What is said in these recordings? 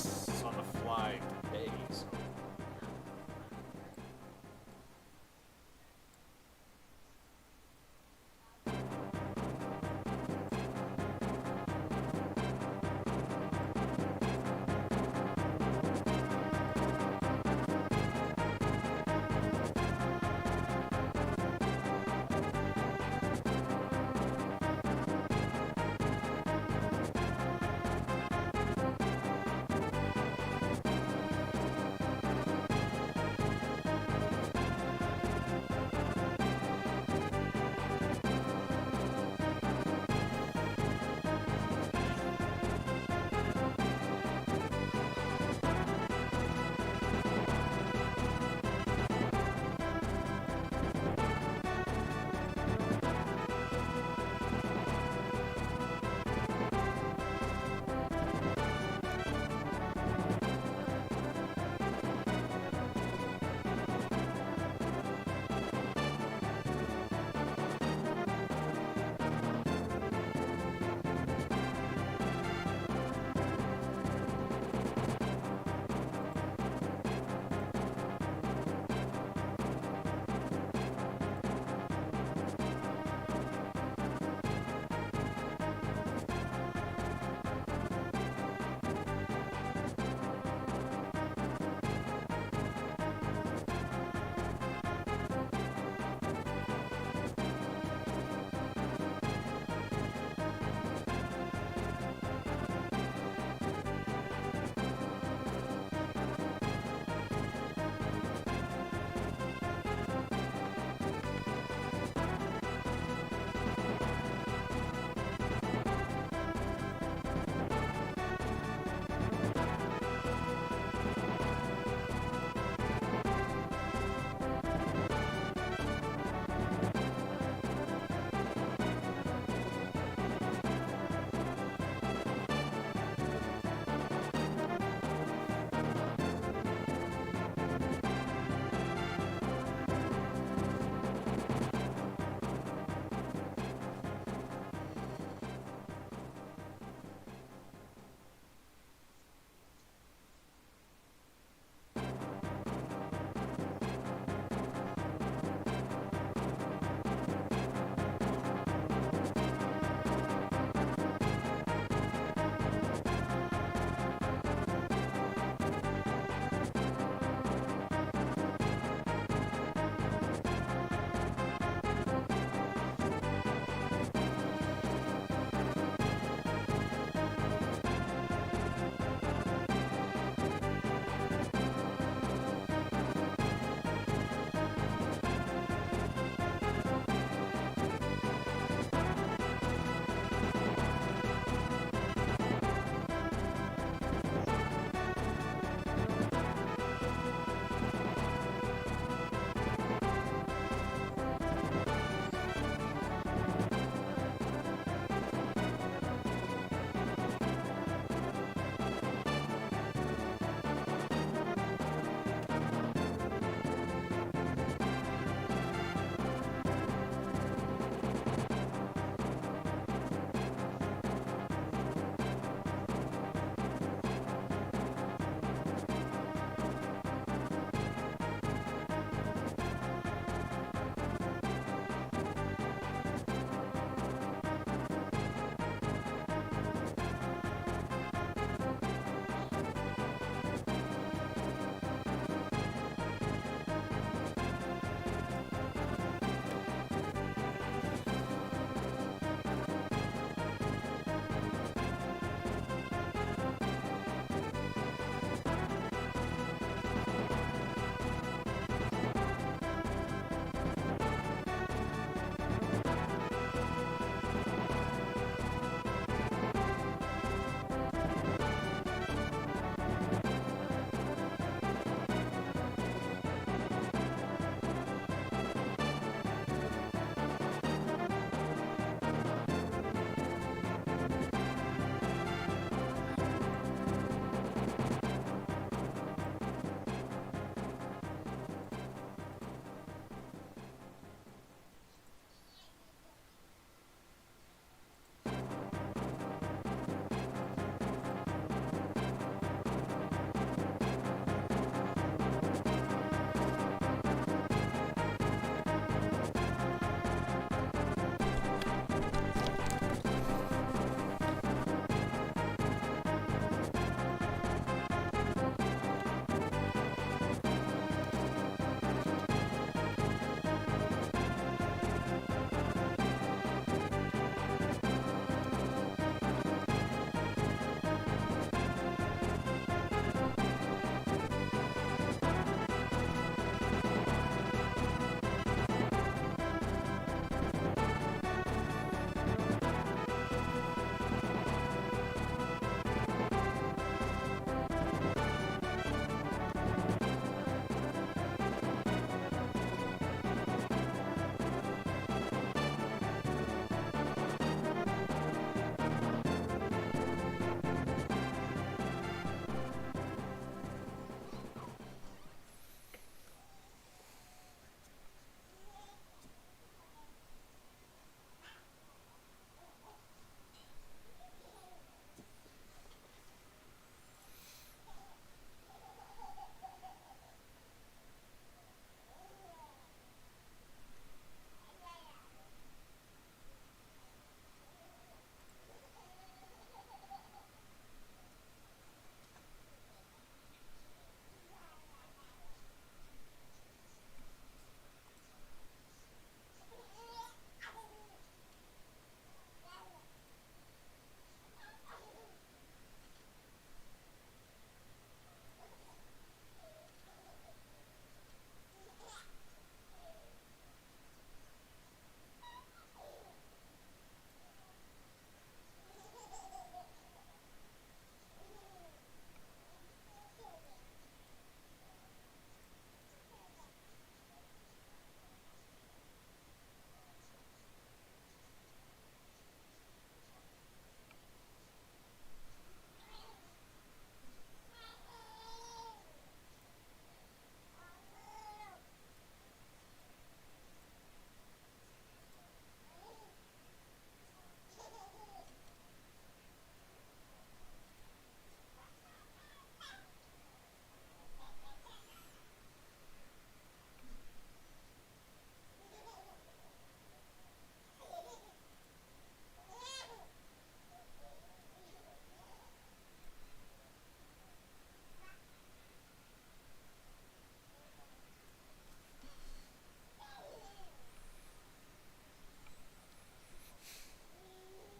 this on the fly today, so.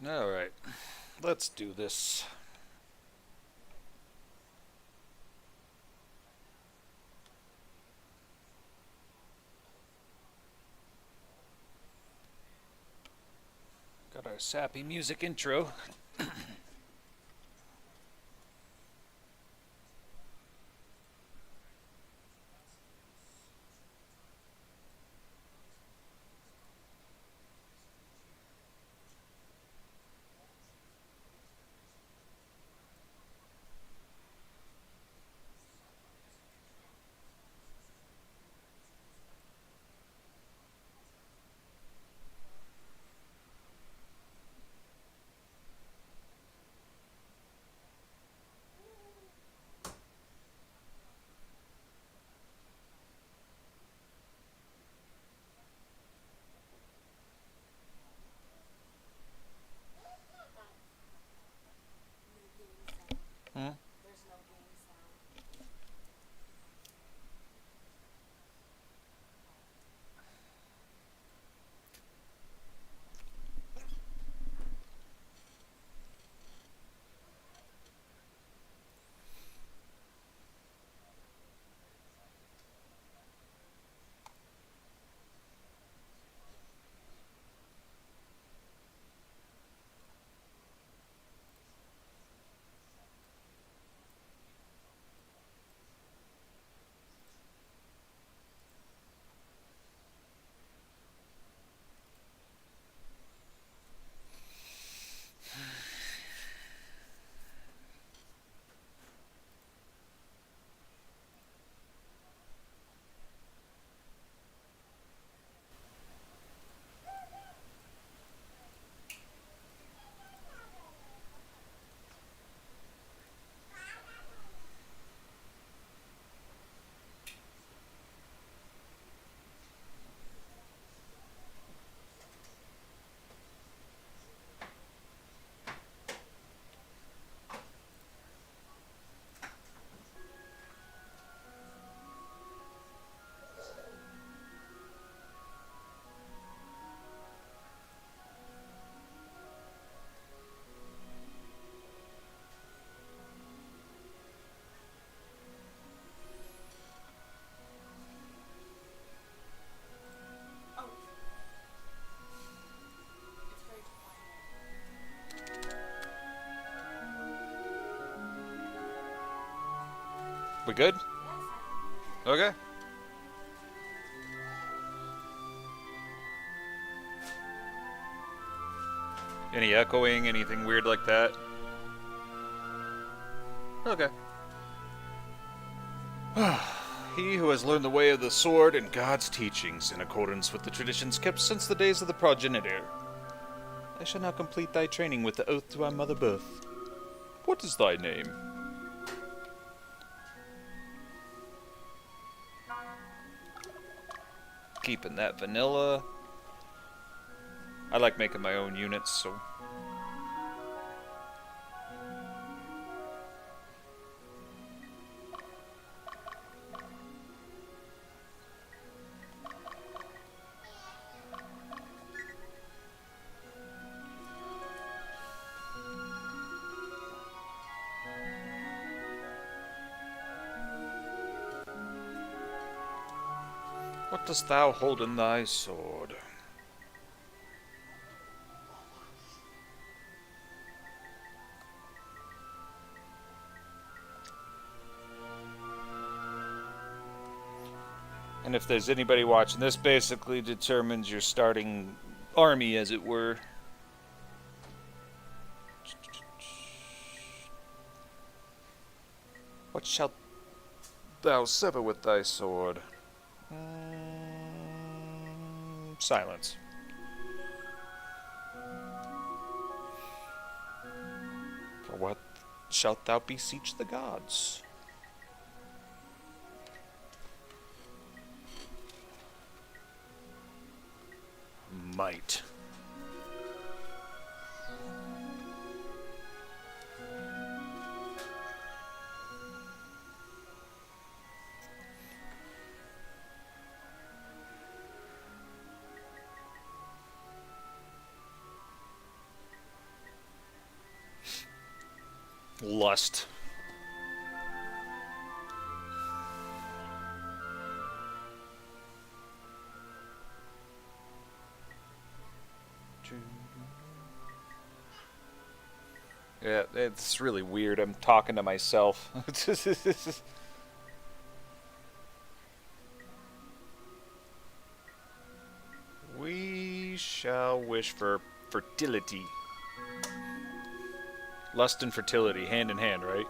Alright, let's do this. Got our sappy music intro. Hmm? We good? Okay. Any echoing, anything weird like that? Okay. He who has learned the way of the sword and God's teachings in accordance with the traditions kept since the days of the progenitor. I shall now complete thy training with the oath to our mother birth. What is thy name? Keeping that vanilla. I like making my own units, so... What dost thou hold in thy sword? And if there's anybody watching, this basically determines your starting army, as it were. What shalt thou sever with thy sword? Silence. For what shalt thou beseech the gods? Might. Lust. Yeah, it's really weird. I'm talking to myself. We shall wish for fertility. Lust and fertility, hand in hand, right?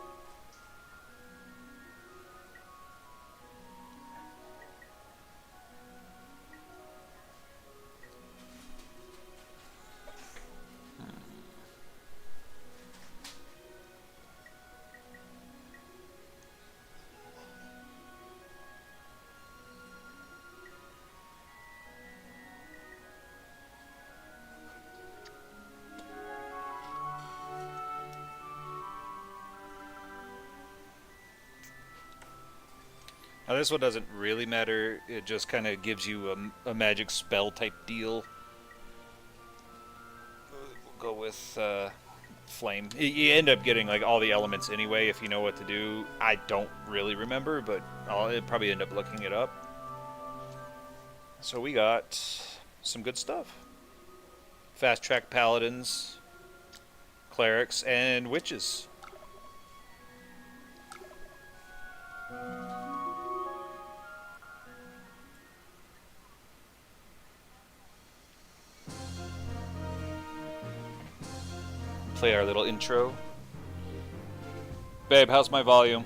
Now this one doesn't really matter. It just kind of gives you a magic spell type deal. We'll go with flame. You end up getting like all the elements anyway if you know what to do. I don't really remember, but I'll probably end up looking it up. So we got some good stuff. Fast track paladins, clerics, and witches. Play our little intro. Babe, how's my volume?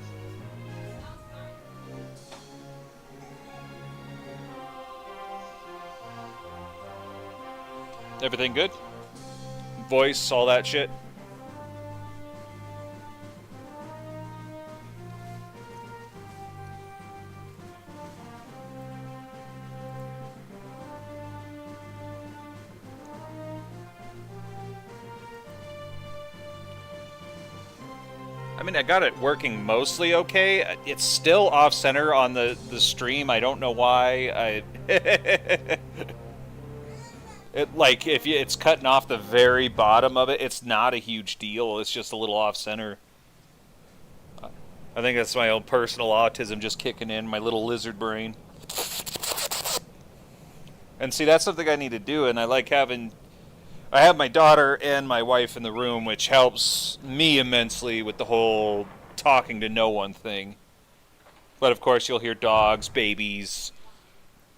Everything good? Voice, all that shit? I mean, I got it working mostly okay. It's still off-center on the stream. I don't know why. Like, if it's cutting off the very bottom of it, it's not a huge deal. It's just a little off-center. I think that's my own personal autism just kicking in, my little lizard brain. And see, that's something I need to do, and I like having... I have my daughter and my wife in the room, which helps me immensely with the whole talking to no one thing. But of course, you'll hear dogs, babies,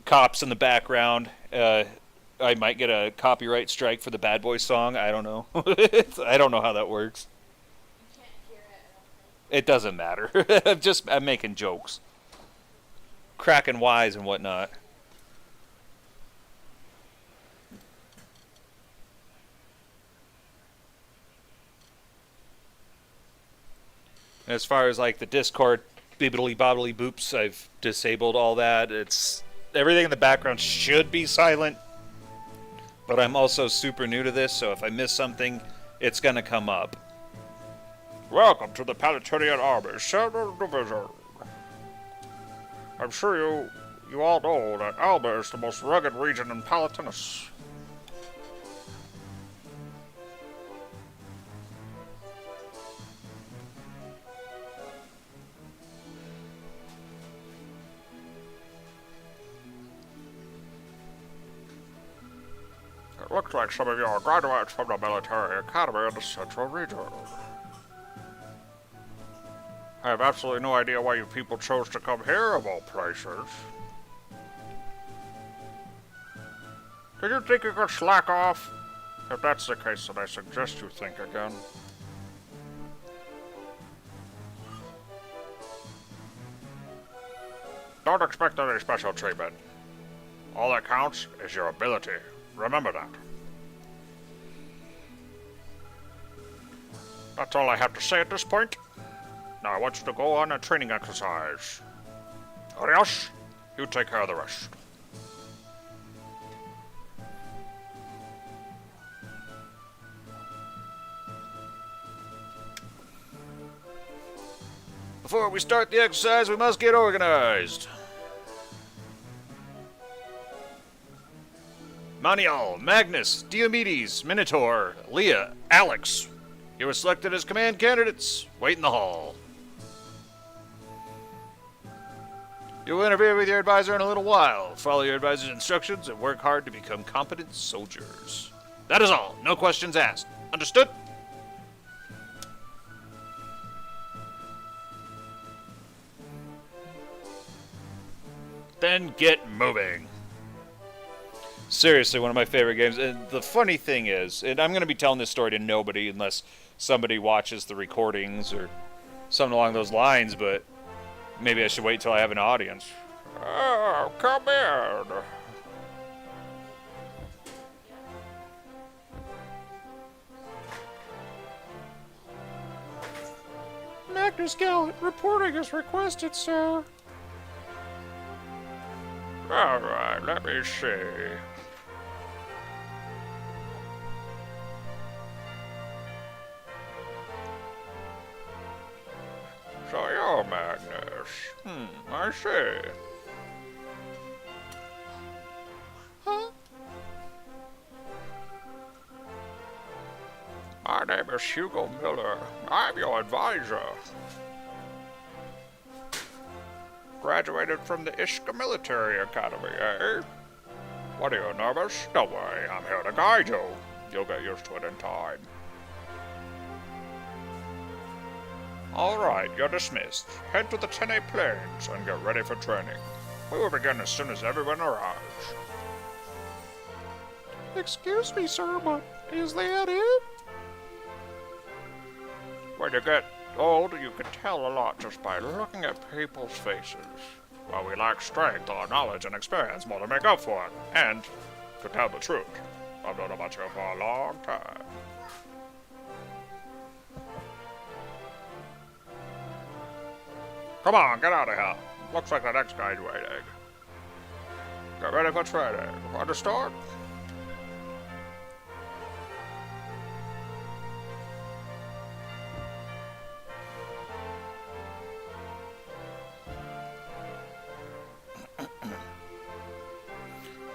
cops in the background. I might get a copyright strike for the Bad Boy song. I don't know. I don't know how that works. You can't hear it. It doesn't matter. I'm making jokes, cracking wise and whatnot. As far as like the Discord bibbly bobbly boops, I've disabled all that. It's everything in the background should be silent, but I'm also super new to this, so if I miss something, it's gonna come up. Welcome to the Palatinian Army, Southern Division. I'm sure you all know that Alba is the most rugged region in Palatinus. It looks like some of you are graduates from the military academy in the central region. I have absolutely no idea why you people chose to come here, of all places. Did you think you could slack off? If that's the case, then I suggest you think again. Don't expect any special treatment. All that counts is your ability. Remember that. That's all I have to say at this point. Now I want you to go on a training exercise. Arios, you take care of the rest. Before we start the exercise, we must get organized. Manial, Magnus, Diomedes, Minotaur, Leah, Alex, You were selected as command candidates. Wait in the hall. You will interview with your advisor in a little while. Follow your advisor's instructions and work hard to become competent soldiers. That is all. No questions asked. Understood? Then get moving. Seriously, one of my favorite games. And the funny thing is, and I'm going to be telling this story to nobody unless somebody watches the recordings or something along those lines, but maybe I should wait till I have an audience. Oh, come in. Magnus Gallant, reporting is requested, sir. Alright, let me see. So you're Magnus. I see. Huh? My name is Hugo Miller. I'm your advisor. Graduated from the Ishka Military Academy, eh? What are you, nervous? Don't worry, I'm here to guide you. You'll get used to it in time. Alright, you're dismissed. Head to the 10A plains and get ready for training. We will begin as soon as everyone arrives. Excuse me, sir, but is that it? When you get old, you can tell a lot just by looking at people's faces. Well, we lack strength or knowledge and experience more to make up for it. And, to tell the truth, I've known about you for a long time. Come on, get out of here. Looks like the next guy's waiting. Get ready for training. Understood?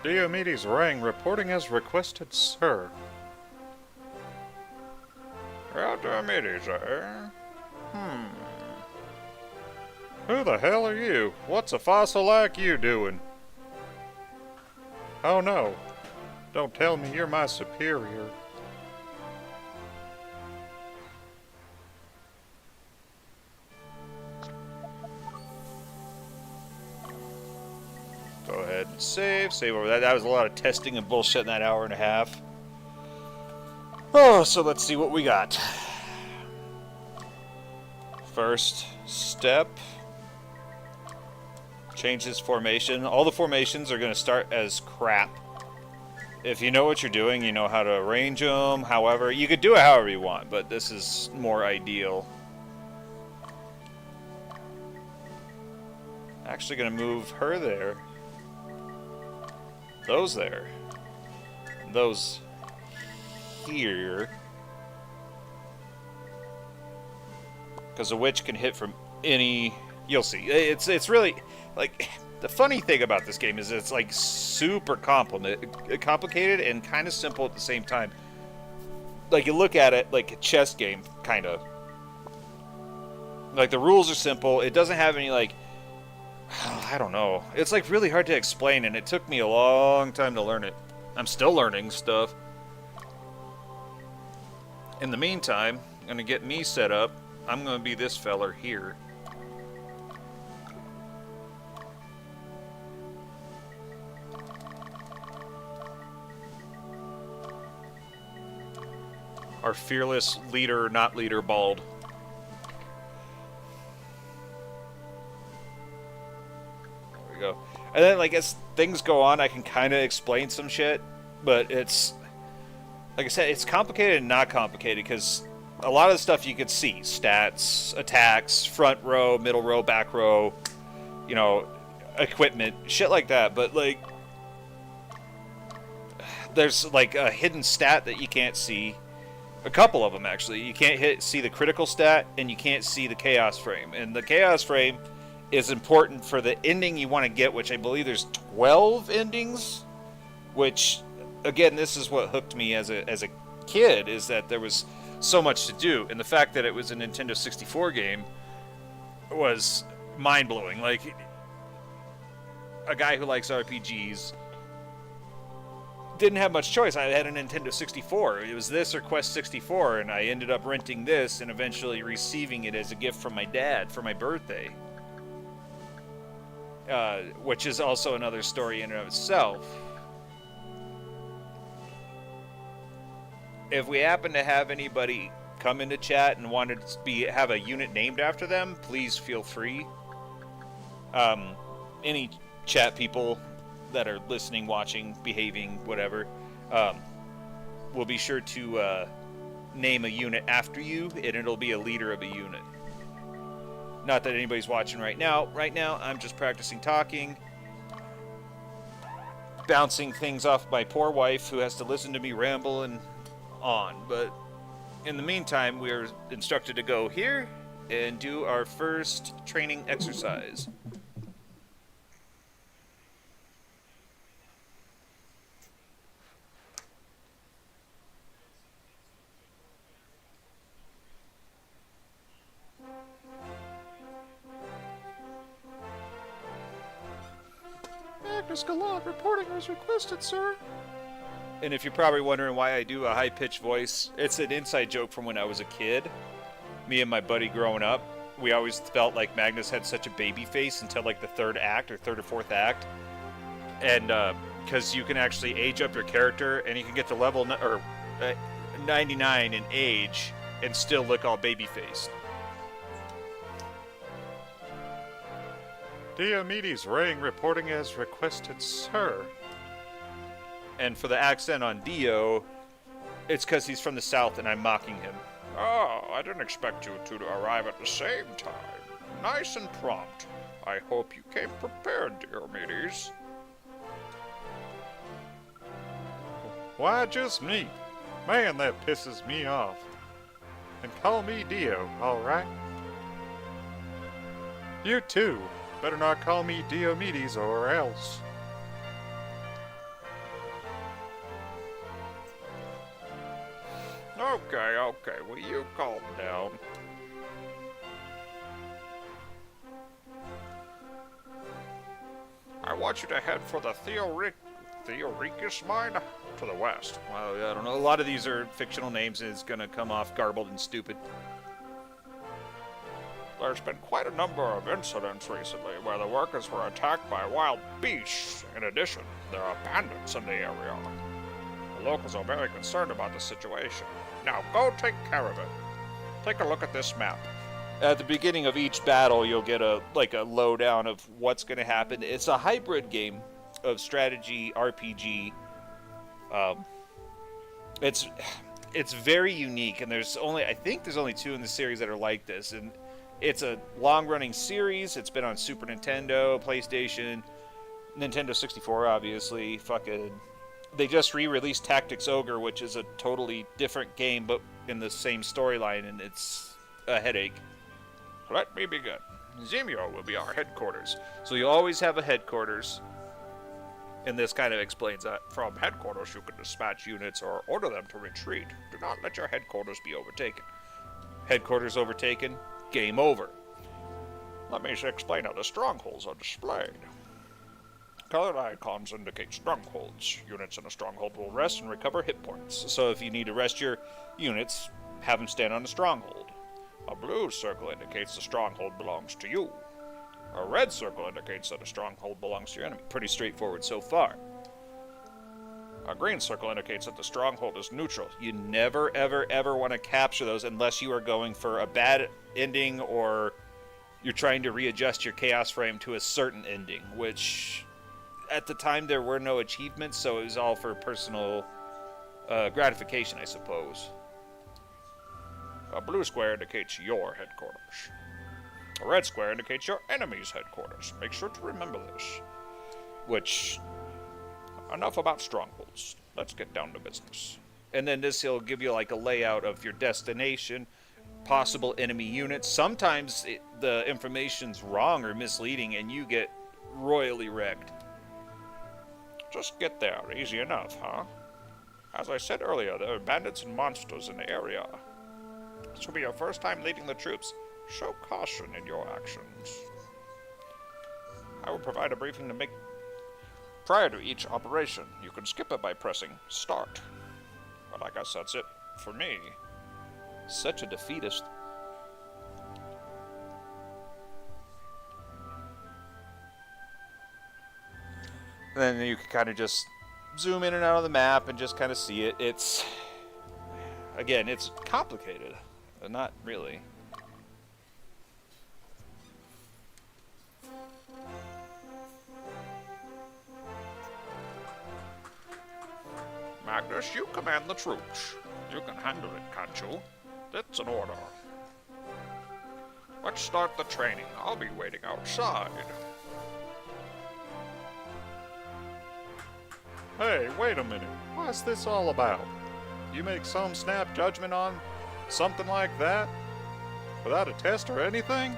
Diomedes rang, reporting as requested, sir. Well, Diomedes, eh? Who the hell are you? What's a fossil like you doing? Oh no. Don't tell me you're my superior. Go ahead and save. Save over that. That was a lot of testing and bullshit in that hour and a half. Oh, so let's see what we got. First step. Change this formation. All the formations are going to start as crap. If you know what you're doing, you know how to arrange them. However, you could do it however you want, but this is more ideal. Actually going to move her there. Those there. Those here. Because a witch can hit from any... You'll see. It's really... Like, the funny thing about this game is it's, like, super complicated and kind of simple at the same time. Like, you look at it like a chess game, kind of. Like, the rules are simple. It doesn't have any, like... I don't know. It's, like, really hard to explain, and it took me a long time to learn it. I'm still learning stuff. In the meantime, I'm going to get me set up. I'm going to be this feller here. Our fearless leader, not leader, Bald. There we go. And then, like, as things go on, I can kind of explain some shit. But it's... Like I said, it's complicated and not complicated, because a lot of the stuff you could see. Stats, attacks, front row, middle row, back row, you know, equipment, shit like that. But, like... There's, like, a hidden stat that you can't see. A couple of them, actually. You can't see the critical stat, and you can't see the chaos frame. And the chaos frame is important for the ending you want to get, which I believe there's 12 endings. Which, again, this is what hooked me as a kid, is that there was so much to do, and the fact that it was a Nintendo 64 game was mind-blowing. Like, a guy who likes RPGs didn't have much choice. I had a Nintendo 64. It was this or Quest 64, and I ended up renting this and eventually receiving it as a gift from my dad for my birthday. Which is also another story in and of itself. If we happen to have anybody come into chat and want to have a unit named after them, please feel free. Any chat people that are listening, watching, behaving, whatever, will be sure to name a unit after you, and it'll be a leader of a unit. Not that anybody's watching right now. Right now, I'm just practicing talking, bouncing things off my poor wife, who has to listen to me ramble and on. But in the meantime, we're instructed to go here and do our first training exercise. Agnes Gallant reporting as requested, sir. And if you're probably wondering why I do a high-pitched voice, it's an inside joke from when I was a kid. Me and my buddy growing up, we always felt like Magnus had such a baby face until like the third or fourth act. And because you can actually age up your character, and you can get to level 99 in age and still look all baby-faced. Diomedes Ring reporting as requested, sir. And for the accent on Dio, it's because he's from the South and I'm mocking him. Oh, I didn't expect you two to arrive at the same time. Nice and prompt. I hope you came prepared, Diomedes. Why just me? Man, that pisses me off. And call me Dio, alright? You too. Better not call me Diomedes or else. Okay, will you calm down? I want you to head for the Theoricus mine to the west. Well, I don't know. A lot of these are fictional names, and it's going to come off garbled and stupid. There's been quite a number of incidents recently where the workers were attacked by wild beasts. In addition, there are bandits in the area. The locals are very concerned about the situation. Now go take care of it. Take a look at this map. At the beginning of each battle, you'll get a lowdown of what's going to happen. It's a hybrid game of strategy RPG. It's very unique, and I think there's only 2 in the series that are like this, and it's a long-running series. It's been on Super Nintendo, PlayStation, Nintendo 64, obviously. They just re-released Tactics Ogre, which is a totally different game, but in the same storyline, and it's a headache. Let me begin. Zemio will be our headquarters. So you'll always have a headquarters, and this kind of explains that. From headquarters, you can dispatch units or order them to retreat. Do not let your headquarters be overtaken. Headquarters overtaken, game over. Let me explain how the strongholds are displayed. Colored icons indicate strongholds. Units in a stronghold will rest and recover hit points. So if you need to rest your units, have them stand on the stronghold. A blue circle indicates the stronghold belongs to you. A red circle indicates that a stronghold belongs to your enemy. Pretty straightforward so far. A green circle indicates that the stronghold is neutral. You never, ever, ever want to capture those unless you are going for a bad ending or you're trying to readjust your chaos frame to a certain ending, which at the time there were no achievements, so it was all for personal gratification, I suppose. A blue square indicates your headquarters. A red square indicates your enemy's headquarters. Make sure to remember this. Enough about strongholds. Let's get down to business. And then will give you like a layout of your destination, possible enemy units. Sometimes the information's wrong or misleading and you get royally wrecked. Just get there. Easy enough, huh? As I said earlier, there are bandits and monsters in the area. This will be your first time leading the troops. Show caution in your actions. I will provide a briefing to make prior to each operation. You can skip it by pressing start. But I guess that's it for me. Such a defeatist. Then you can kind of just zoom in and out of the map and just kind of see it. It's, again, it's complicated, but not really. Magnus, you command the troops. You can handle it, can't you? That's an order. Let's start the training. I'll be waiting outside. Hey, wait a minute. What's this all about? You make some snap judgment on something like that? Without a test or anything?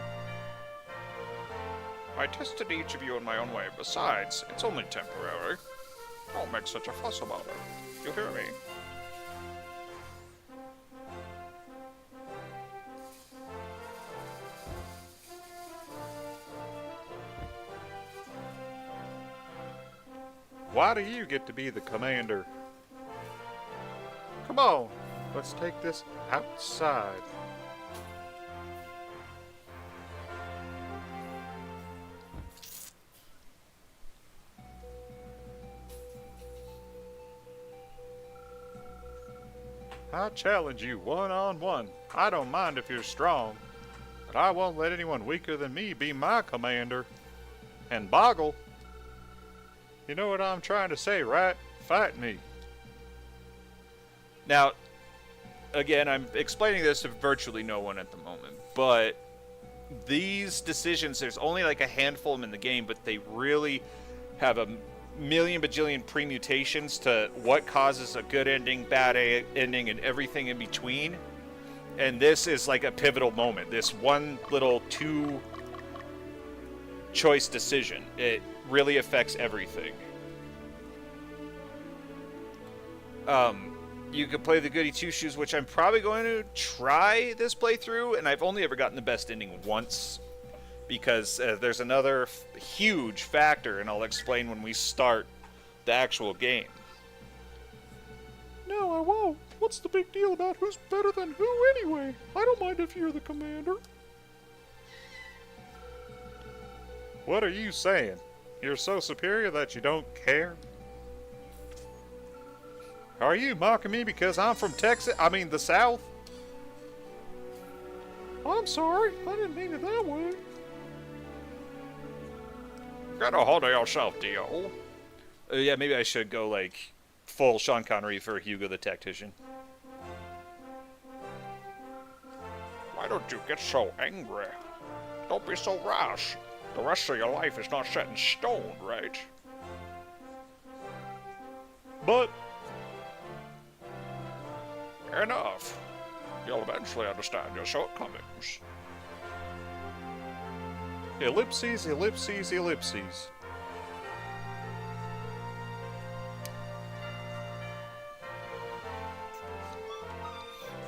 I tested each of you in my own way. Besides, it's only temporary. Don't make such a fuss about it. You hear me? Why do you get to be the commander? Come on, let's take this outside. I challenge you one-on-one. I don't mind if you're strong, but I won't let anyone weaker than me be my commander. And Boggle, you know what I'm trying to say, right? Fight me. Now, again, I'm explaining this to virtually no one at the moment, but these decisions, there's only like a handful of them in the game, but they really have a million bajillion permutations to what causes a good ending, bad ending, and everything in between. And this is like a pivotal moment. This one little two-choice decision, it really affects everything. You could play the goody two-shoes, which I'm probably going to try this playthrough, and I've only ever gotten the best ending once, because there's another huge factor, and I'll explain when we start the actual game. No, I won't. What's the big deal about who's better than who anyway? I don't mind if you're the commander. What are you saying? You're so superior that you don't care? Are you mocking me because I'm from Texas? I mean, the South? I'm sorry. I didn't mean it that way. Get a hold of yourself, Dio. Yeah, maybe I should go, like, full Sean Connery for Hugo the Tactician. Why don't you get so angry? Don't be so rash. The rest of your life is not set in stone, right? But Enough. You'll eventually understand your shortcomings. ellipses, ellipses, ellipses.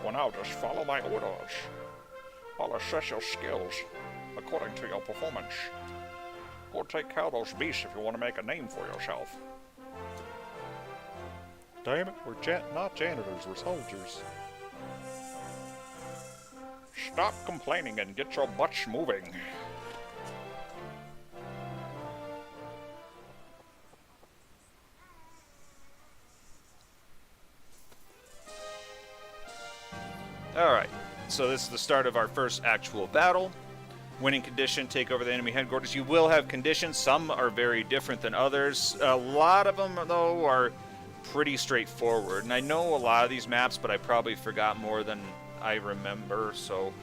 For now, just follow my orders. I'll assess your skills according to your performance. Go take care of those beasts if you want to make a name for yourself. Damn it, we're not janitors, we're soldiers. Stop complaining and get your butts moving. Alright, so this is the start of our first actual battle. Winning condition, take over the enemy headquarters. You will have conditions. Some are very different than others. A lot of them, though, are pretty straightforward. And I know a lot of these maps, but I probably forgot more than I remember. So,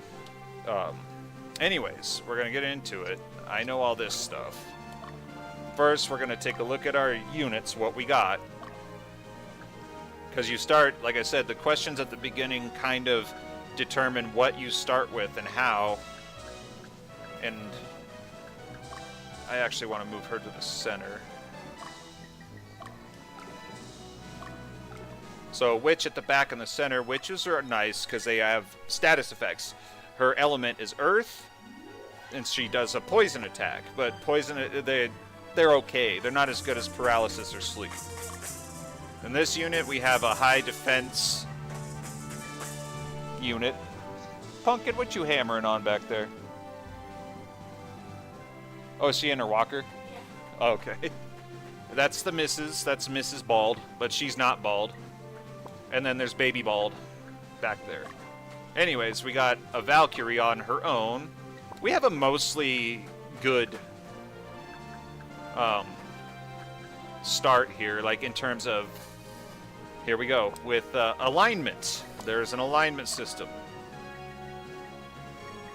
anyways, we're going to get into it. I know all this stuff. First, we're going to take a look at our units, what we got. Because you start, like I said, the questions at the beginning kind of determine what you start with and how. And I actually want to move her to the center. So witch at the back and the center. Witches are nice because they have status effects. Her element is earth, and she does a poison attack. But poison, they're okay. They're not as good as paralysis or sleep. In this unit, we have a high defense unit. Pumpkin, what you hammering on back there? Oh, is she in her walker? Yeah. Okay. That's the Mrs. That's Mrs. Bald, but she's not bald. And then there's Baby Bald back there. Anyways, we got a Valkyrie on her own. We have a mostly good start here, like in terms of, here we go, with alignment. There's an alignment system.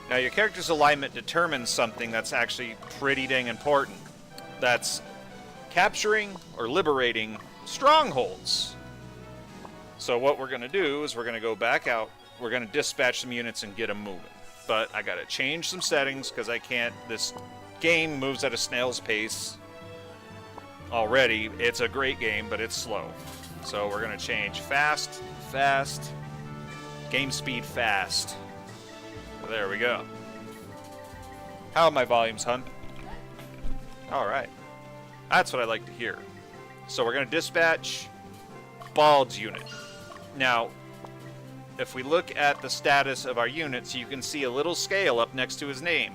Now, your character's alignment determines something that's actually pretty dang important. That's capturing or liberating strongholds. So what we're going to do is we're going to go back out. We're going to dispatch some units and get them moving. But I got to change some settings because I can't. This game moves at a snail's pace already. It's a great game, but it's slow. So we're going to change fast, fast, game speed fast. There we go. How are my volumes, hun? All right. That's what I like to hear. So we're going to dispatch Bald's unit. Now, if we look at the status of our units, you can see a little scale up next to his name.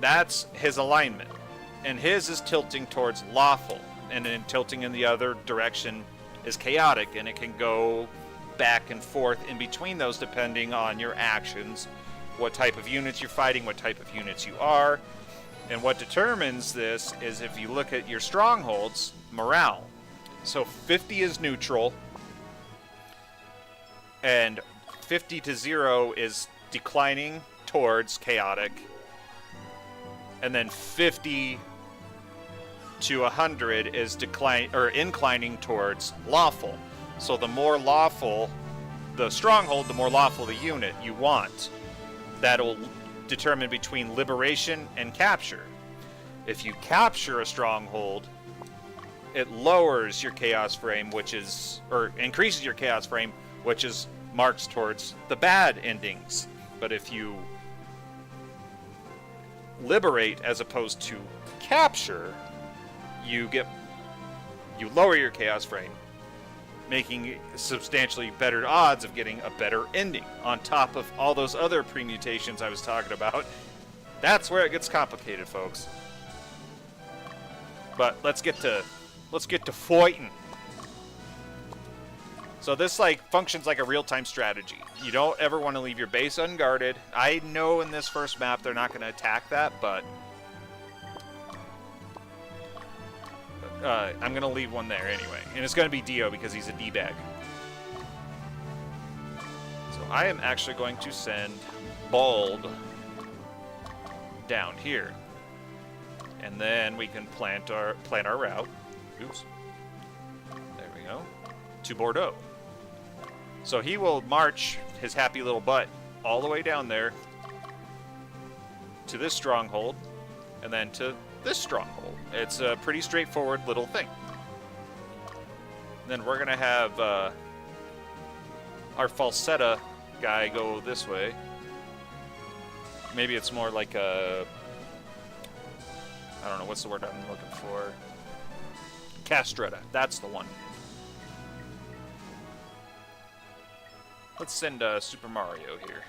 That's his alignment. And his is tilting towards lawful. And then tilting in the other direction is chaotic. And it can go back and forth in between those depending on your actions, what type of units you're fighting, what type of units you are. And what determines this is if you look at your strongholds, morale. So 50 is neutral, and 50 to 0 is declining towards chaotic, and then 50 to 100 is inclining towards lawful. So the more lawful the stronghold, the more lawful the unit you want. That'll determine between liberation and capture. If you capture a stronghold, it lowers your chaos frame, or increases your chaos frame, which is marks towards the bad endings. But if you liberate as opposed to capture, you lower your chaos frame, making substantially better odds of getting a better ending on top of all those other permutations I was talking about. That's where it gets complicated, folks. But let's get to fighting. So this functions like a real-time strategy. You don't ever want to leave your base unguarded. I know in this first map they're not going to attack that, but I'm going to leave one there anyway. And it's going to be Dio because he's a D-bag. So I am actually going to send Bald down here. And then we can plan our route. Oops. There we go. To Bordeaux. So he will march his happy little butt all the way down there to this stronghold and then to this stronghold. It's a pretty straightforward little thing. Then we're going to have our falsetta guy go this way. Maybe it's more like a... I don't know, what's the word I'm looking for? Castretta. That's the one. Let's send Super Mario here.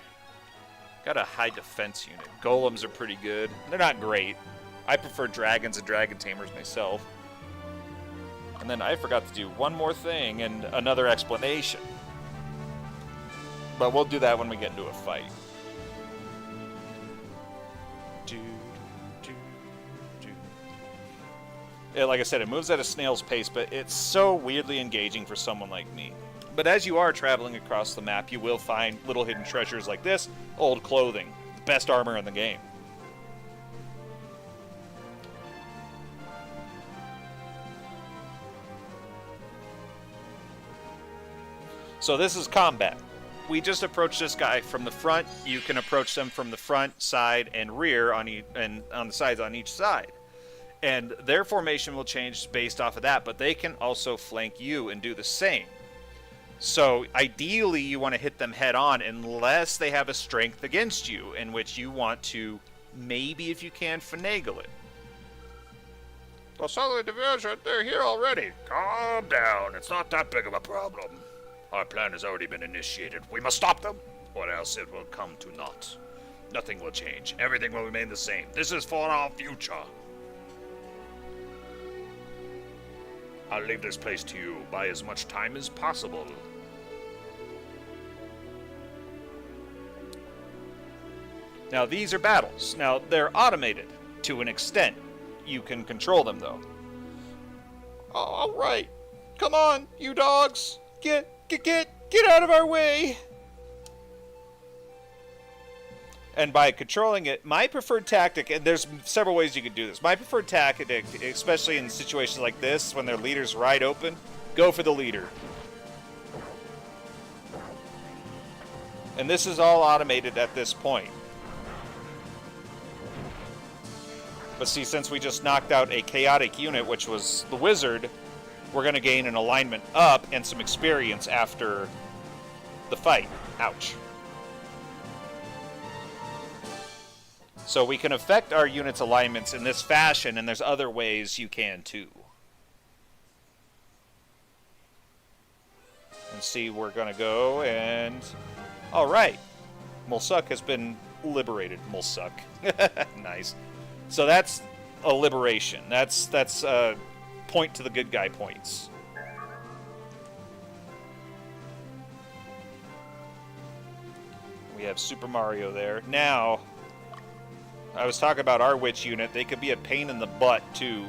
Got a high defense unit. Golems are pretty good. They're not great. I prefer dragons and dragon tamers myself. And then I forgot to do one more thing and another explanation. But we'll do that when we get into a fight. Like I said, it moves at a snail's pace, but it's so weirdly engaging for someone like me. But as you are traveling across the map, you will find little hidden treasures like this. Old clothing. Best armor in the game. So this is combat. We just approached this guy from the front. You can approach them from the front, side, and rear on the sides on each side. And their formation will change based off of that, but they can also flank you and do the same. So ideally you want to hit them head on unless they have a strength against you, in which you want to, maybe if you can, finagle it. The Southerly Division, they're here already. Calm down, it's not that big of a problem. Our plan has already been initiated. We must stop them, or else it will come to naught. Nothing will change. Everything will remain the same. This is for our future. I'll leave this place to you. Buy as much time as possible. Now, these are battles. Now, they're automated to an extent. You can control them, though. All right. Come on, you dogs. Get out of our way. And by controlling it, my preferred tactic, and there's several ways you could do this. My preferred tactic, especially in situations like this, when their leader's wide open, go for the leader. And this is all automated at this point. But see, since we just knocked out a chaotic unit, which was the wizard, we're going to gain an alignment up and some experience after the fight. Ouch. So we can affect our unit's alignments in this fashion, and there's other ways you can too. And see, we're going to go and... Alright. Mulsuk has been liberated. Mulsuk. Nice. So that's a liberation. That's point to the good guy points. We have Super Mario there. Now, I was talking about our witch unit. They could be a pain in the butt, too.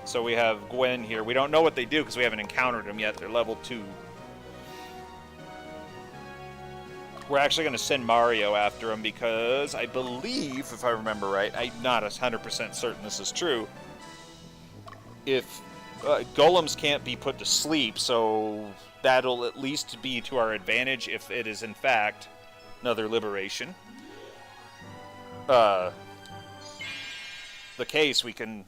So we have Gwen here. We don't know what they do because we haven't encountered them yet. They're level 2. We're actually going to send Mario after him because I believe, if I remember right, I'm not 100% certain this is true, if golems can't be put to sleep, so that'll at least be to our advantage if it is in fact another liberation. The case, we can...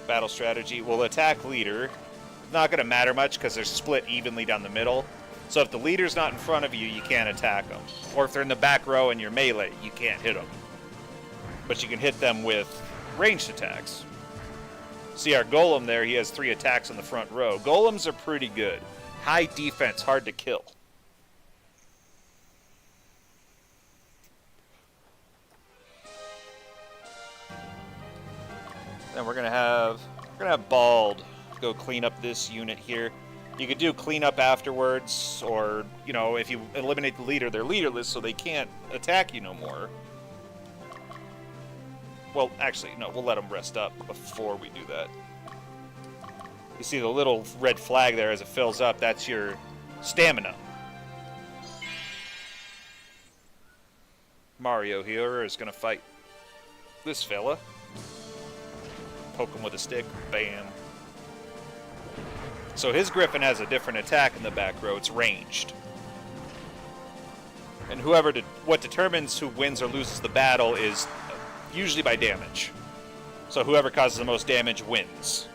Battle strategy. We'll attack leader. Not going to matter much because they're split evenly down the middle. So if the leader's not in front of you, you can't attack them. Or if they're in the back row and you're melee, you can't hit them. But you can hit them with ranged attacks. See our golem there, he has 3 attacks on the front row. Golems are pretty good. High defense, hard to kill. Then we're gonna have Bald go clean up this unit here. You could do cleanup afterwards, or, you know, if you eliminate the leader, they're leaderless, so they can't attack you no more. Well, actually, no, we'll let them rest up before we do that. You see the little red flag there as it fills up, that's your stamina. Mario here is gonna fight this fella. Poke him with a stick, bam. So his Griffin has a different attack in the back row. It's ranged. And what determines who wins or loses the battle is usually by damage. So whoever causes the most damage wins.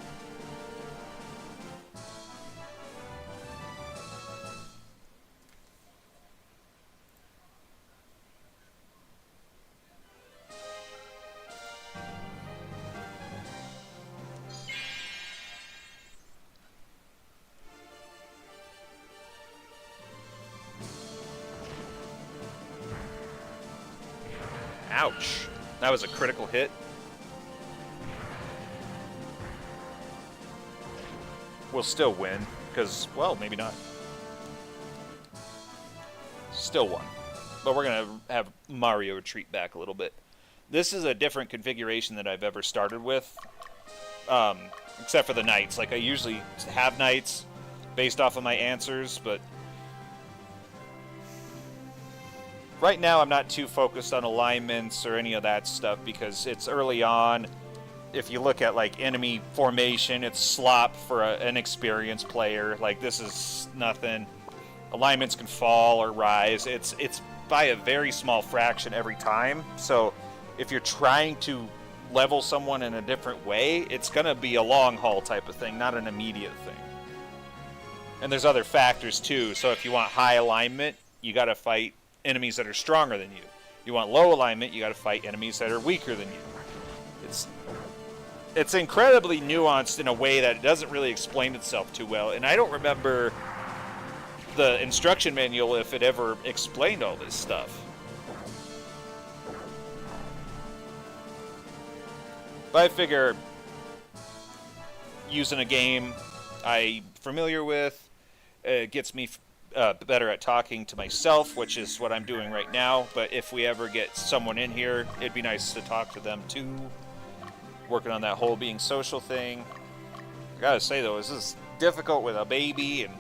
Ouch. That was a critical hit. We'll still win, because, well, maybe not. Still won. But we're going to have Mario retreat back a little bit. This is a different configuration that I've ever started with, except for the knights. Like, I usually have knights based off of my answers, but right now, I'm not too focused on alignments or any of that stuff because it's early on. If you look at, like, enemy formation, it's slop for an experienced player. Like, this is nothing. Alignments can fall or rise. It's by a very small fraction every time. So if you're trying to level someone in a different way, it's going to be a long haul type of thing, not an immediate thing. And there's other factors too. So if you want high alignment, you got to fight enemies that are stronger than you. You want low alignment, you got to fight enemies that are weaker than you. It's incredibly nuanced in a way that it doesn't really explain itself too well. And I don't remember the instruction manual if it ever explained all this stuff. But I figure using a game I'm familiar with gets me better at talking to myself, which is what I'm doing right now. But if we ever get someone in here, it'd be nice to talk to them too. Working on that whole being social thing. I gotta say though, this is difficult with a baby and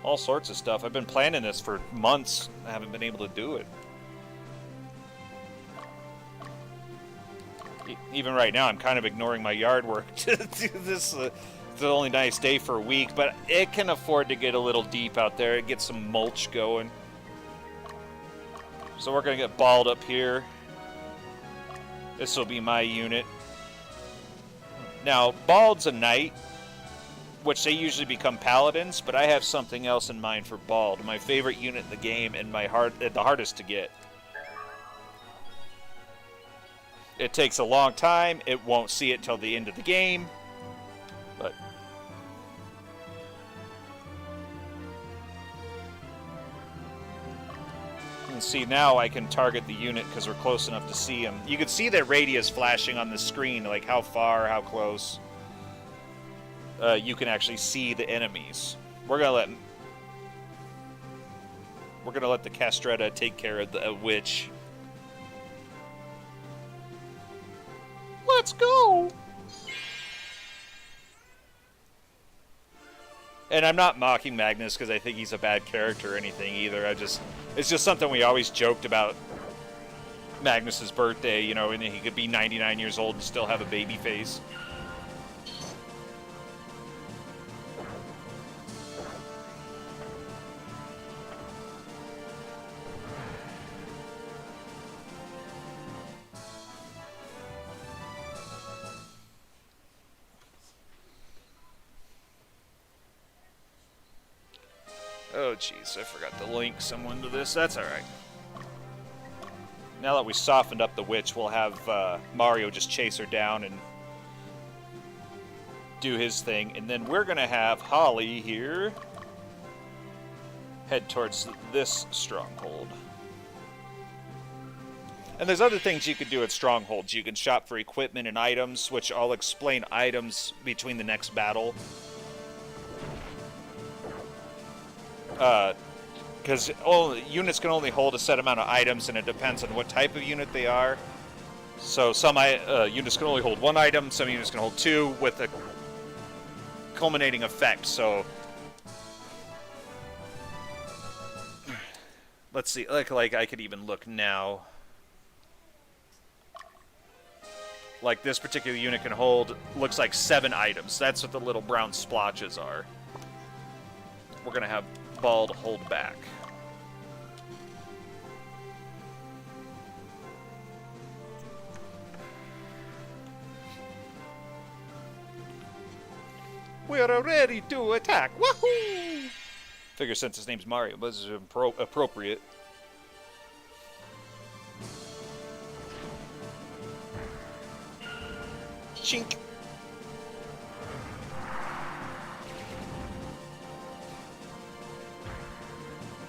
all sorts of stuff. I've been planning this for months. I haven't been able to do it. Even right now, I'm kind of ignoring my yard work to do this. It's the only nice day for a week, but it can afford to get a little deep out there. Get some mulch going. So we're gonna get balled up here. This will be my unit. Now, Bald's a knight, which they usually become paladins, but I have something else in mind for Bald. My favorite unit in the game and the hardest to get. It takes a long time. It won't see it till the end of the game, but you can see now I can target the unit because we're close enough to see him. You can see their radius flashing on the screen, like how far, how close. You can actually see the enemies. We're gonna let the Castretta take care of the witch. Let's go! And I'm not mocking Magnus because I think he's a bad character or anything either. It's just something we always joked about Magnus's birthday, you know, and he could be 99 years old and still have a baby face. Oh, jeez, I forgot to link someone to this. That's alright. Now that we softened up the witch, we'll have Mario just chase her down and do his thing. And then we're going to have Holly here head towards this stronghold. And there's other things you can do at strongholds. You can shop for equipment and items, which I'll explain items between the next battle. Because units can only hold a set amount of items, and it depends on what type of unit they are. So some units can only hold one item, some units can hold two, with a culminating effect. So let's see, like I could even look now. Like this particular unit can hold, looks like 7 items. That's what the little brown splotches are. We're gonna have Bald hold back. We're ready to attack! Woohoo! Figure since his name's Mario, but this is appropriate. Chink!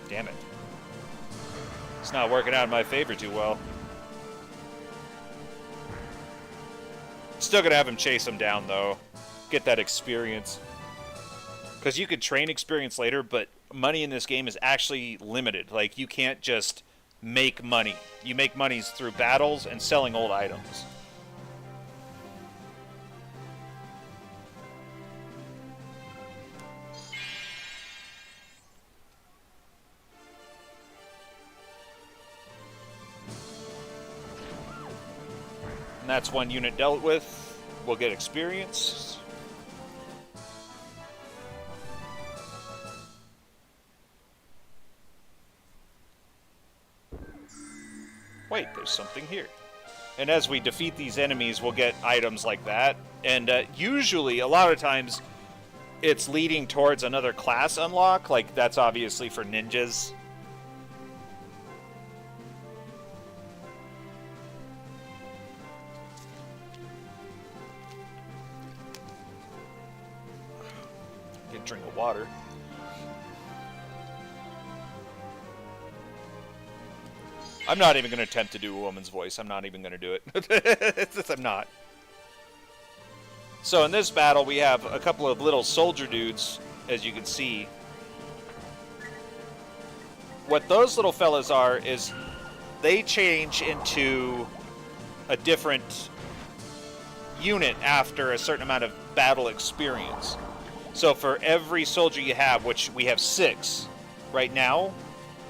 Damn it. It's not working out in my favor too well. Still gonna have him chase him down, though. Get that experience. Because you could train experience later, but money in this game is actually limited. Like, you can't just make money. You make money through battles and selling old items. And that's one unit dealt with. We'll get experience. Wait, there's something here. And as we defeat these enemies, we'll get items like that. And usually, a lot of times, it's leading towards another class unlock. Like, that's obviously for ninjas. Get a drink of water. I'm not even going to attempt to do a woman's voice. I'm not even going to do it. I'm not. So in this battle, we have a couple of little soldier dudes, as you can see. What those little fellas are is they change into a different unit after a certain amount of battle experience. So for every soldier you have, which we have 6 right now,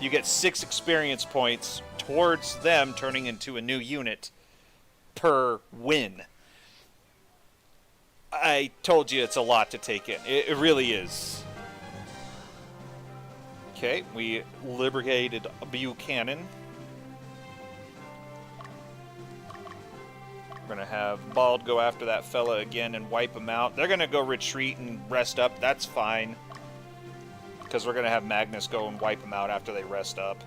you get 6 experience points towards them turning into a new unit per win. I told you it's a lot to take in. It really is. Okay, we liberated Buchanan. We're going to have Bald go after that fella again and wipe him out. They're going to go retreat and rest up. That's fine. Because we're going to have Magnus go and wipe him out after they rest up.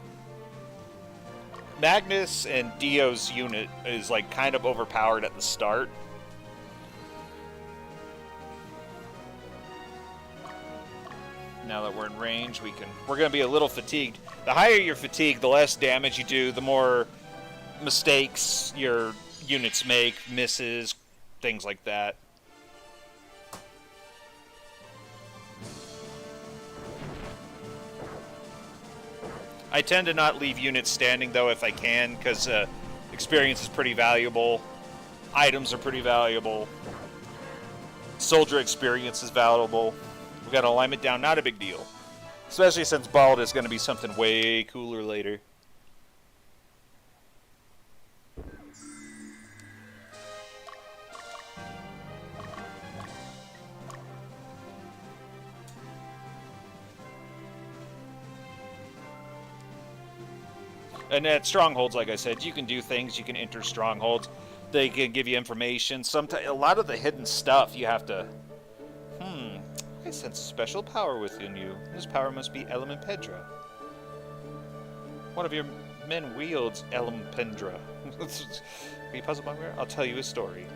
Magnus and Dio's unit is like kind of overpowered at the start. Now that we're in range, we're going to be a little fatigued. The higher your fatigue, the less damage you do, the more mistakes your units make, misses, things like that. I tend to not leave units standing, though, if I can, because experience is pretty valuable. Items are pretty valuable. Soldier experience is valuable. We got alignment down, not a big deal. Especially since Bald is going to be something way cooler later. And at strongholds, like I said, you can do things. You can enter strongholds. They can give you information. Sometimes, a lot of the hidden stuff you have to... I sense special power within you. This power must be Element Pedra. One of your men wields Element Pedra. Are you puzzled by where? I'll tell you a story.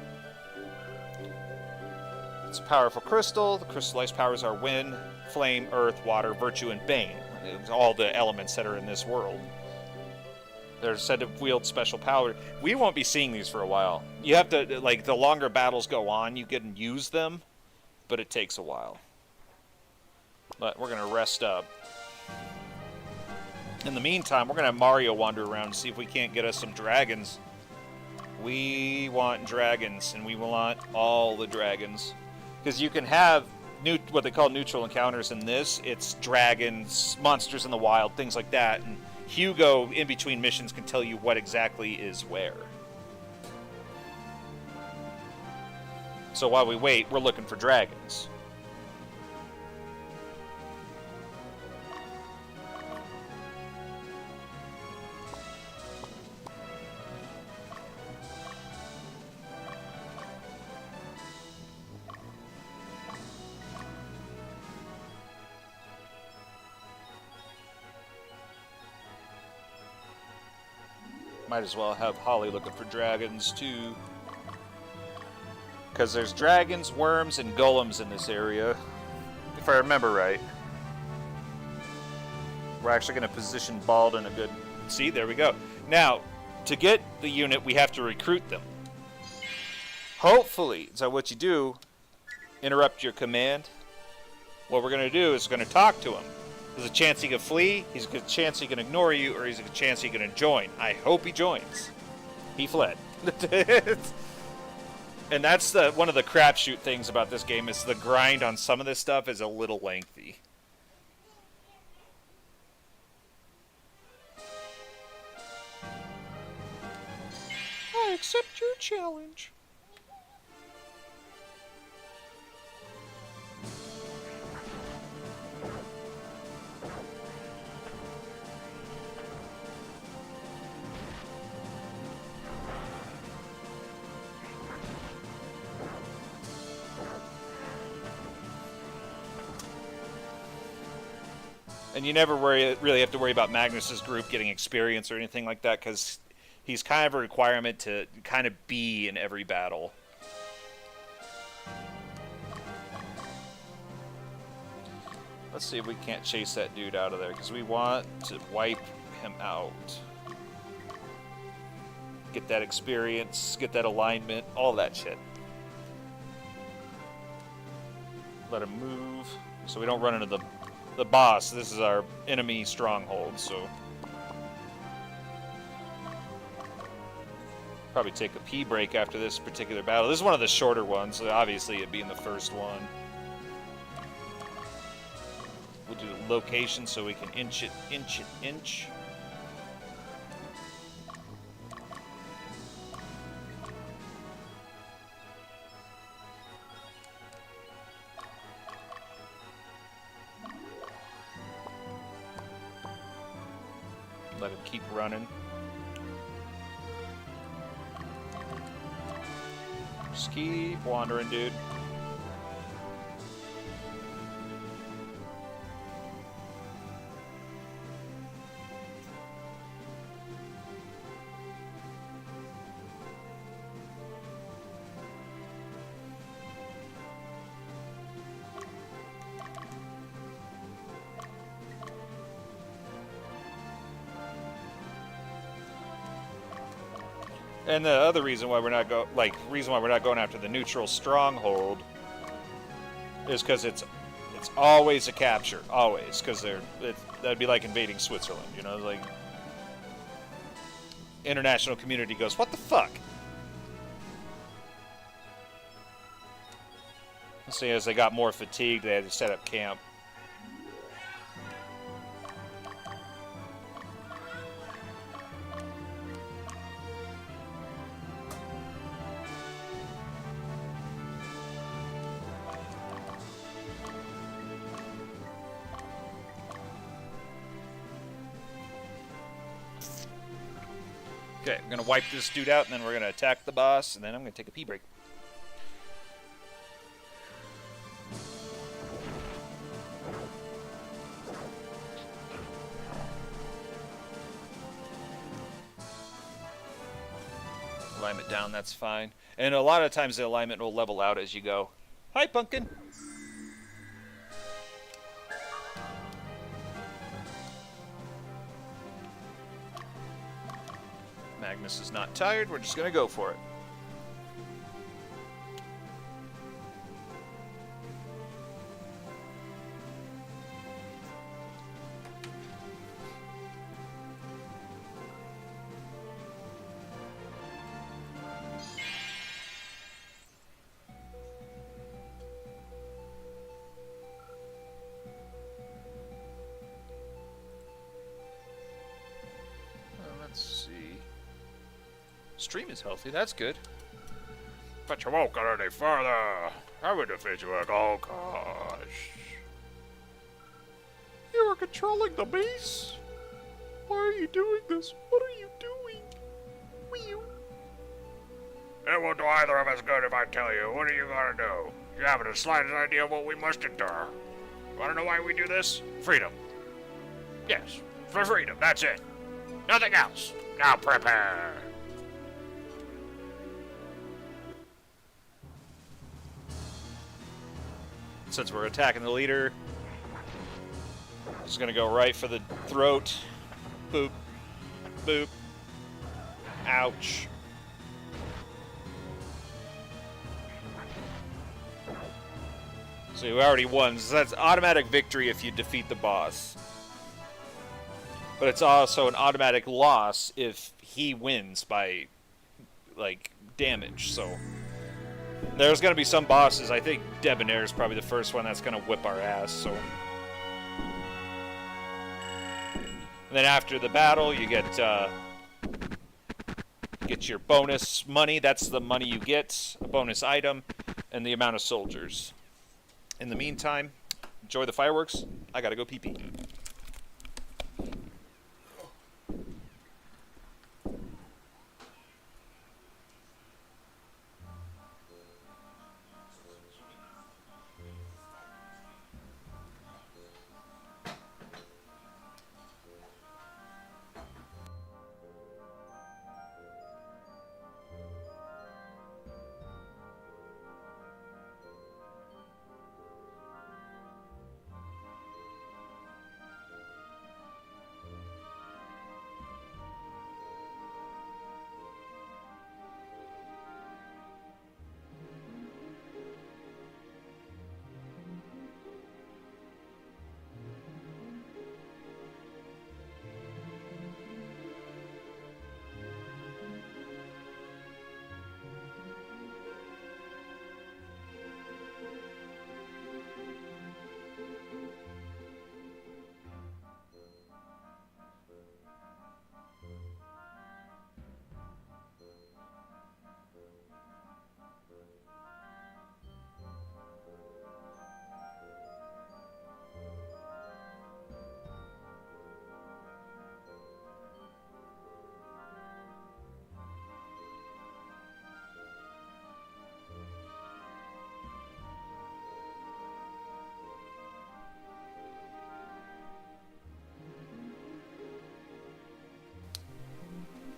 It's a powerful crystal. The crystallized powers are wind, flame, earth, water, virtue, and bane. It's all the elements that are in this world. They're said to wield special power. We won't be seeing these for a while. You have to, like, the longer battles go on, you can use them, but it takes a while. But we're going to rest up. In the meantime, we're going to have Mario wander around and see if we can't get us some dragons. We want dragons, and we want all the dragons. Because you can have what they call neutral encounters in this. It's dragons, monsters in the wild, things like that. And Hugo, in between missions, can tell you what exactly is where. So while we wait, we're looking for dragons. Might as well have Holly looking for dragons, too. Because there's dragons, worms, and golems in this area. If I remember right. We're actually going to position Bald in a good... See, there we go. Now, to get the unit, we have to recruit them. Hopefully, so what you do, interrupt your command. What we're going to do is we're going to talk to him. There's a chance he can flee, there's a chance he can ignore you, or there's a chance he can join. I hope he joins. He fled. And that's one of the crapshoot things about this game is the grind on some of this stuff is a little lengthy. I accept your challenge. And you never really have to worry about Magnus's group getting experience or anything like that, because he's kind of a requirement to kind of be in every battle. Let's see if we can't chase that dude out of there, because we want to wipe him out. Get that experience, get that alignment, all that shit. Let him move, so we don't run into the boss. This is our enemy stronghold, so... Probably take a pee break after this particular battle. This is one of the shorter ones, so obviously it being the first one. We'll do the location so we can inch it. Let him keep running. Just keep wandering, dude. And the other reason why we're not going after the neutral stronghold is because it's always a capture, always, because that'd be like invading Switzerland, you know, like international community goes, what the fuck? See, as they got more fatigued, they had to set up camp. Okay, I'm gonna wipe this dude out, and then we're gonna attack the boss, and then I'm gonna take a pee break. Alignment down, that's fine. And a lot of times the alignment will level out as you go. Hi, Pumpkin! Magnus is not tired, we're just gonna go for it. Let's see. Stream is healthy, that's good. But you won't get any further. I would defeat you at all costs. You are controlling the beast? Why are you doing this? What are you doing? Wee-oo. It won't do either of us good if I tell you. What are you gonna do? You haven't the slightest idea what we must endure. Wanna know why we do this? Freedom. Yes, for freedom, that's it. Nothing else. Now prepare. Since we're attacking the leader, just gonna go right for the throat. Boop. Boop. Ouch. So you already won. So that's automatic victory if you defeat the boss. But it's also an automatic loss if he wins by, like, damage, so... There's gonna be some bosses, I think Debonair is probably the first one that's gonna whip our ass, so... And then after the battle, you get your bonus money. That's the money you get, a bonus item, and the amount of soldiers. In the meantime, enjoy the fireworks. I gotta go pee-pee.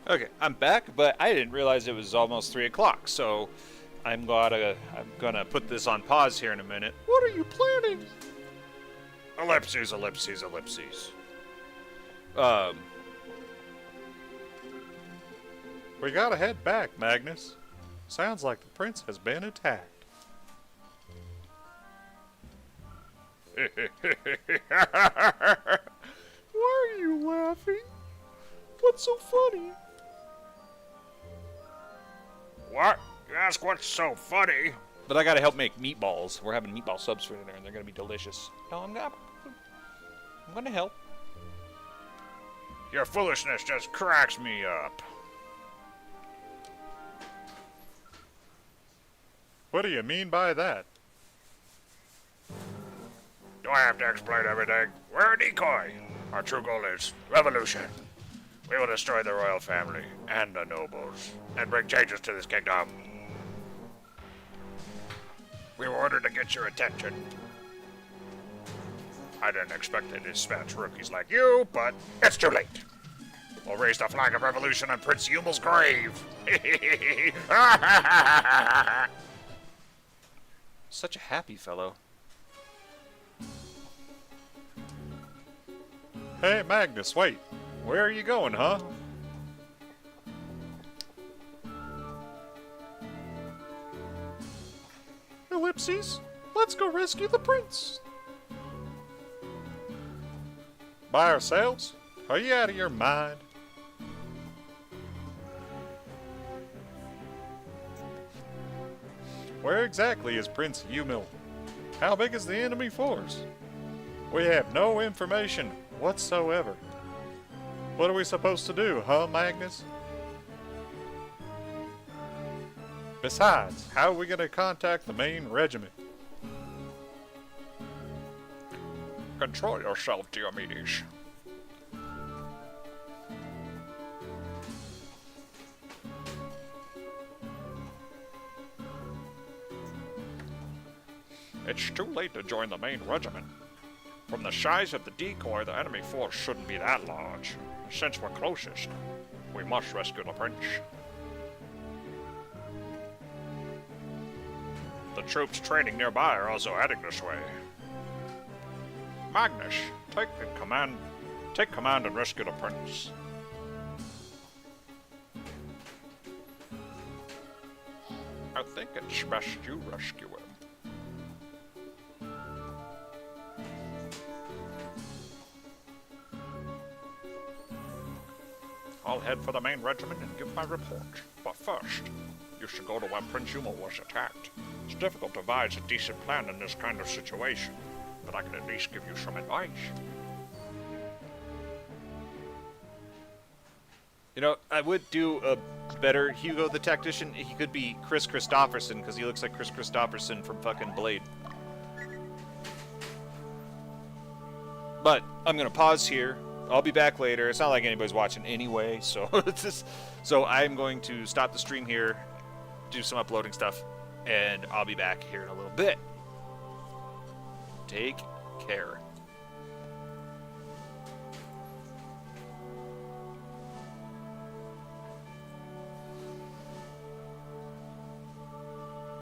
Okay, I'm back, but I didn't realize it was almost 3 o'clock, so I'm gonna put this on pause here in a minute. What are you planning? Ellipses, ellipses, ellipses. We gotta head back, Magnus. Sounds like the prince has been attacked. Why are you laughing? What's so funny? What? You ask what's so funny? But I gotta help make meatballs. We're having meatball subs for dinner, and they're gonna be delicious. No, I'm gonna help. Your foolishness just cracks me up. What do you mean by that? Do I have to explain everything? We're a decoy. Our true goal is revolution. We will destroy the royal family and the nobles and bring changes to this kingdom. We were ordered to get your attention. I didn't expect to dispatch rookies like you, but it's too late. We'll raise the flag of revolution on Prince Yumel's grave. Such a happy fellow. Hey, Magnus, wait. Where are you going, huh? Ellipses, let's go rescue the prince. By ourselves? Are you out of your mind? Where exactly is Prince Yumil? How big is the enemy force? We have no information whatsoever. What are we supposed to do, huh, Magnus? Besides, how are we going to contact the main regiment? Control yourself, Diomedes. It's too late to join the main regiment. From the size of the decoy, the enemy force shouldn't be that large. Since we're closest, we must rescue the prince. The troops training nearby are also heading this way. Magnus, take command and rescue the prince. I think it's best you rescue him. I'll head for the main regiment and give my report. But first, you should go to where Prince Yumel was attacked. It's difficult to devise a decent plan in this kind of situation, but I can at least give you some advice. You know, I would do a better Hugo the Tactician. He could be Chris Christopherson, because he looks like Chris Christopherson from fucking Blade. But I'm gonna pause here. I'll be back later. It's not like anybody's watching anyway, so so I'm going to stop the stream here, do some uploading stuff, and I'll be back here in a little bit. Take care.